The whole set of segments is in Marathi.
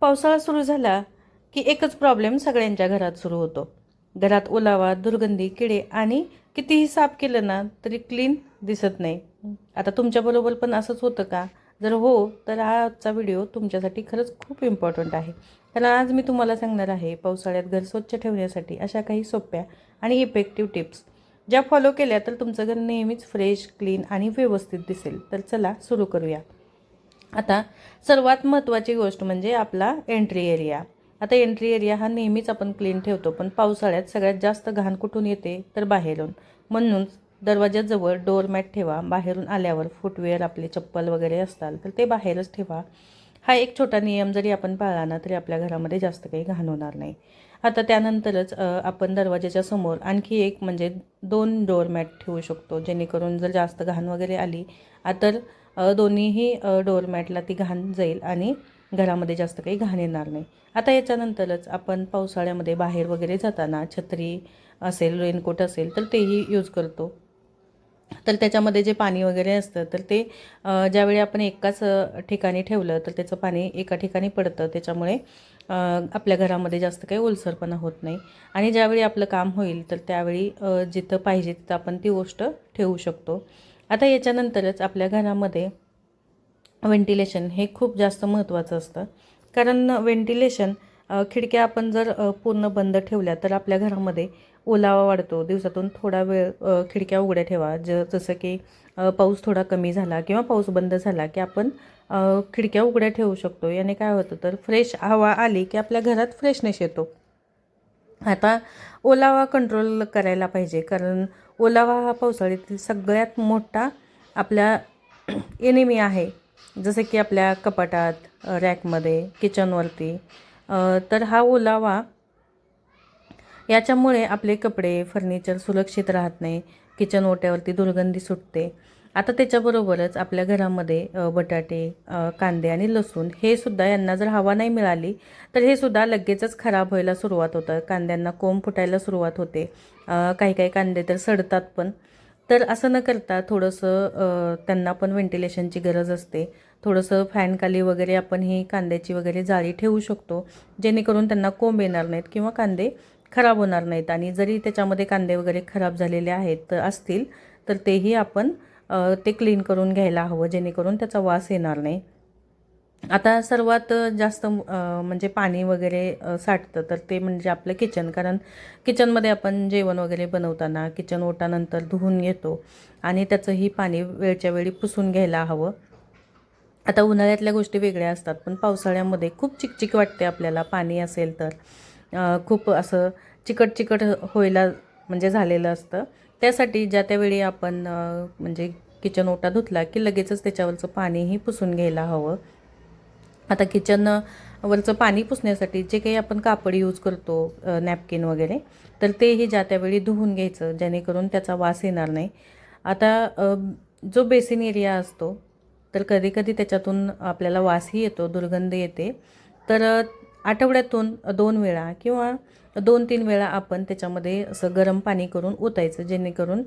पावसाळा सुरू झाला की एकच प्रॉब्लेम सगळ्यांच्या घरात सुरू होतो. घरात ओलावा, दुर्गंधी, किडे आणि कितीही साफ केलं ना तरी क्लीन दिसत नाही. आता तुमच्याबरोबर पण असंच होतं का? जर हो, तर हा आजचा व्हिडिओ तुमच्यासाठी खरंच खूप इम्पॉर्टंट आहे. कारण आज मी तुम्हाला सांगणार आहे पावसाळ्यात घर स्वच्छ ठेवण्यासाठी अशा काही सोप्या आणि इफेक्टिव्ह टिप्स. ज्या फॉलो केल्या तर तुमचं घर नेहमीच फ्रेश, क्लीन आणि व्यवस्थित दिसेल. तर चला सुरू करूया. आता सर्वात महत्त्वाची गोष्ट म्हणजे आपला एंट्री एरिया. आता एंट्री एरिया हा नेहमीच आपण क्लीन ठेवतो, पण पावसाळ्यात सगळ्यात जास्त घाण कुठून येते तर बाहेरून. म्हणूनच दरवाजाजवळ डोअरमॅट ठेवा. बाहेरून आल्यावर फुटवेअर, आपले चप्पल वगैरे असतात तर ते बाहेरच ठेवा. हा एक छोटा नियम जरी आपण पाळला ना तरी आपल्या घरामध्ये जास्त काही घाण होणार नाही. आता त्यानंतरच आपण दरवाजाच्या समोर आणखी एक म्हणजे 2 डोअरमॅट ठेवू शकतो, जेणेकरून जर जास्त घाण वगैरे आली तर दोन्हीही डोअरमॅटला ती घाण जाईल आणि घरामध्ये जास्त काही घाण येणार नाही. आता याच्यानंतरच आपण पावसाळ्यामध्ये बाहेर वगैरे जाताना छत्री असेल, रेनकोट असेल तर तेही यूज करतो. तर त्याच्यामध्ये जे पाणी वगैरे असतं तर ते ज्यावेळी आपण एकाच ठिकाणी ठेवलं तर त्याचं पाणी एका ठिकाणी पडतं. त्याच्यामुळे आपल्या घरामध्ये जास्त काही ओलसरपणा होत नाही आणि ज्यावेळी आपलं काम होईल तर त्यावेळी जिथं पाहिजे तिथं आपण ती गोष्ट ठेवू शकतो. आता याच्यानंतरच आपल्या घरामध्ये व्हेंटिलेशन हे खूप जास्त महत्त्वाचं असतं. कारण व्हेंटिलेशन खिडक्या आपण जर पूर्ण बंद ठेवल्या तर आपल्या घरामध्ये ओलावा वाढतो. दिवसातून थोडा वेळ खिडक्या उघड्या ठेवा. जसं की पाऊस थोडा कमी झाला किंवा पाऊस बंद झाला की आपण खिडक्या उघड्या ठेवू शकतो. याने काय होतं तर फ्रेश हवा आली की आपल्या घरात फ्रेशनेस येतो. आता ओलावा कंट्रोल करायला पाहिजे, कारण ओलावा हा पावसाळ्यातील सगळ्यात मोठा आपल्या एनिमी आहे. जसं की आपल्या कपाटात, रॅकमध्ये, किचनवरती. तर हा ओलावा याच्यामुळे आपले कपडे, फर्निचर सुरक्षित राहत नाही. किचन ओट्यावरती दुर्गंधी सुटते. आता त्याच्याबरोबरच आपल्या घरामध्ये बटाटे, कांदे आणि लसूण हे सुद्धा यांना जर हवा नाही मिळाली तर हे सुद्धा लगेचच खराब व्हायला सुरुवात होतं. कांद्यांना कोंब फुटायला सुरुवात होते. काही काही कांदे तर सडतात पण. तर असं न करता थोडंसं त्यांना पण व्हेंटिलेशनची गरज असते. थोडंसं फॅनखाली वगैरे आपण ही कांद्याची वगैरे जाळी ठेवू शकतो, जेणेकरून त्यांना कोंब येणार नाहीत किंवा कांदे खराब होणार नाहीत. आणि जरी त्याच्यामध्ये कांदे वगैरे खराब झालेले आहेत तर असतील तर तेही आपण ते क्लीन करून घ्यायला हवं, जेणेकरून त्याचा वास येणार नाही. आता सर्वात जास्त म्हणजे पाणी वगैरे साठतं तर ते म्हणजे आपलं किचन. कारण किचनमध्ये आपण जेवण वगैरे बनवताना किचन ओटानंतर धुवून घेतो आणि त्याचंही पाणी वेळच्या वेळी पुसून घ्यायला हवं. आता उन्हाळ्यातल्या गोष्टी वेगळ्या असतात, पण पावसाळ्यामध्ये खूप चिकचिक वाटते आपल्याला. पाणी असेल तर खूप असं चिकट चिकट व्हायला म्हणजे झालेलं असतं. त्यासाठी ज्या त्यावेळी आपण म्हणजे किचन ओटा धुतला की लगेचच त्याच्यावरचं पाणीही पुसून घ्यायला हवं. आता किचन वरचं पाणी पुसण्यासाठी जे काही आपण कापड यूज करतो, नॅपकिन वगैरे, तर तेही ज्या त्यावेळी धुवून घ्यायचं, जेणेकरून त्याचा वास येणार नाही. आता जो बेसिन एरिया असतो तर कधी-कधी त्याच्यातून आपल्याला वासही येतो, दुर्गंध येते. तर आठवड्यातून 2 वेळा किंवा 2-3 वेळा आपण त्याच्यामध्ये असं गरम पाणी करून ओतायचं, जेणेकरून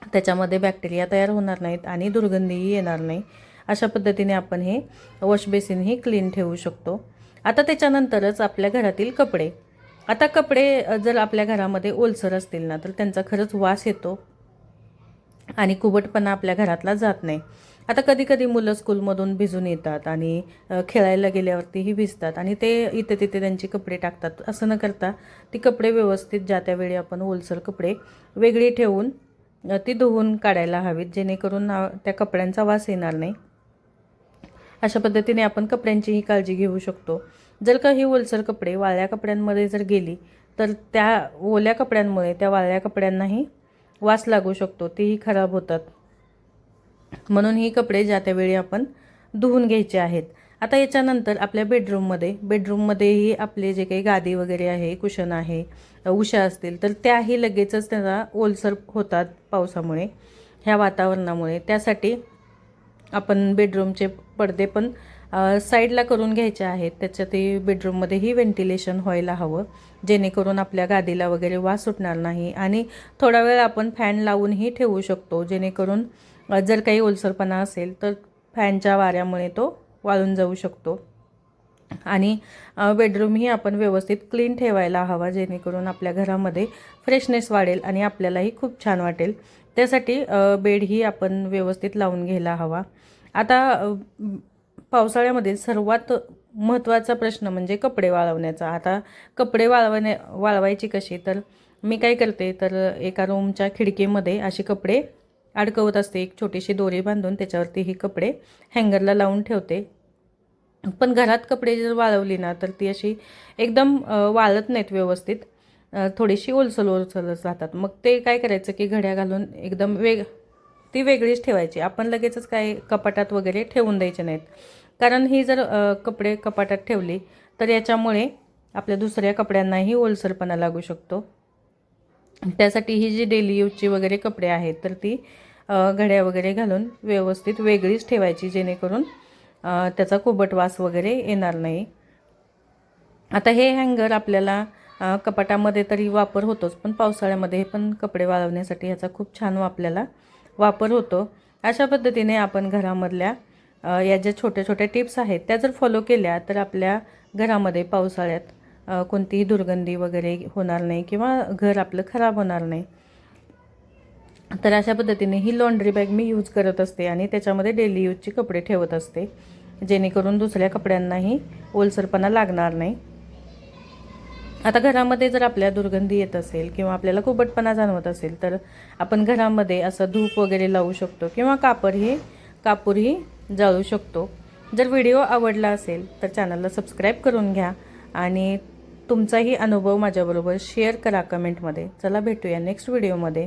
त्याच्यामध्ये बॅक्टेरिया तयार होणार नाहीत आणि दुर्गंधीही येणार नाही. अशा पद्धतीने आपण हे वॉश बेसिनही क्लीन ठेवू शकतो. आता त्याच्यानंतरच आपल्या घरातील कपडे. आता कपडे जर आपल्या घरामध्ये ओलसर असतील ना तर त्यांचा खरंच वास येतो आणि कुबटपणा आपल्या घरातला जात नाही. आता कधी-कधी मुलं स्कूलमधून भिजून येतात आणि खेळायला गेल्यावरतीही भिजतात आणि ते इथे-तिथे त्यांचे कपडे टाकतात. असं न करता ती कपडे व्यवस्थित ज्या त्यावेळी आपण ओलसर कपडे वेगळी ठेवून ती धुवून काढायला हवीत, जेणेकरून त्या कपड्यांचा वास येणार नाही. अशा पद्धतीने आपण कपड्यांचीही काळजी घेऊ शकतो. जर का ही ओलसर कपडे वाळल्या कपड्यांमध्ये जर गेली तर त्या ओल्या कपड्यांमुळे त्या वाळल्या कपड्यांनाही वास लागू शकतो, तेही खराब होतात. म्हणून ही कपडे ज्या त्यावेळी आपण धुवून घ्यायचे आहेत. आता याच्यानंतर आपल्या बेडरूममध्येही आपले जे काही गादी वगैरे आहे, कुशन आहे, उशा असतील तर त्याही लगेचच त्याला ओलसर होतात पावसामुळे, ह्या वातावरणामुळे. त्यासाठी आपण बेडरूमचे पडदे पण साईडला करून घ्यायचे आहेत. त्याच्यातही बेडरूममध्येही व्हेंटिलेशन व्हायला हवं, जेणेकरून आपल्या गादीला वगैरे वास सुटणार नाही. आणि थोडा वेळ आपण फॅन लावूनही ठेवू शकतो, जेणेकरून जर काही ओलसरपणा असेल तर फॅनच्या वाऱ्यामुळे तो वाळून जाऊ शकतो. आणि बेडरूमही आपण व्यवस्थित क्लीन ठेवायला हवा, जेणेकरून आपल्या घरामध्ये फ्रेशनेस वाढेल आणि आपल्यालाही खूप छान वाटेल. त्यासाठी बेडही आपण व्यवस्थित लावून घ्यायला हवा. आता पावसाळ्यामध्ये सर्वात महत्त्वाचा प्रश्न म्हणजे कपडे वाळवण्याचा. आता कपडे वाळवायची कशी, तर मी काय करते, तर एका रूमच्या खिडकीमध्ये असे कपडे अडकवत असते. एक छोटीशी दोरी बांधून त्याच्यावरती ही कपडे हँगरला लावून ठेवते. पण घरात कपडे जर वाळवली ना, तर ती अशी एकदम वाळत नाहीत व्यवस्थित, थोडीशी ओलसरच राहतात. मग ते काय करायचं की घड्या घालून एकदम ती वेगळीच ठेवायची. आपण लगेचच काय कपाटात वगैरे ठेवून द्यायचे नाहीत, कारण ही जर कपडे कपाटात ठेवली तर याच्यामुळे आपल्या दुसऱ्या कपड्यांनाही ओलसरपणा लागू शकतो. त्यासाठी ही जी डेली यूजची वगैरे कपडे आहेत, तर ती घड्या वगैरे घालून व्यवस्थित वेगळीच ठेवायची, जेणेकरून त्याचा कुबट वास वगैरे येणार नाही. आता हे हँगर आपल्याला कपाटामध्ये तरी वापर होतोच, पण पावसाळ्यामध्ये पण कपडे वाळवण्यासाठी ह्याचा खूप छान आपल्याला वापर होतो. अशा पद्धतीने आपण घरामधल्या या ज्या छोट्या छोट्या टिप्स आहेत त्या जर फॉलो केल्या, तर आपल्या घरामध्ये पावसाळ्यात कोणतीही दुर्गंधी वगैरे होणार नाही किंवा घर आपलं खराब होणार नाही. तर अशा पद्धतीने ही लॉन्ड्री बॅग मी यूज करत असते आणि त्याच्यामध्ये डेली यूजची कपडे ठेवत असते, जेणेकरून दुसऱ्या कपड्यांनाही ओलसरपणा लागणार नाही. आता घरामध्ये जर आपल्या दुर्गंधी येत असेल किंवा आपल्याला कुबटपणा जाणवत असेल, तर आपण घरामध्ये असं धूप वगैरे लावू शकतो किंवा कापूरही जाळू शकतो. जर व्हिडिओ आवडला असेल तर चॅनलला सबस्क्राईब करून घ्या आणि तुमचाही अनुभव माझ्याबरोबर शेअर करा कमेंटमध्ये. चला भेटूया नेक्स्ट व्हिडिओमध्ये.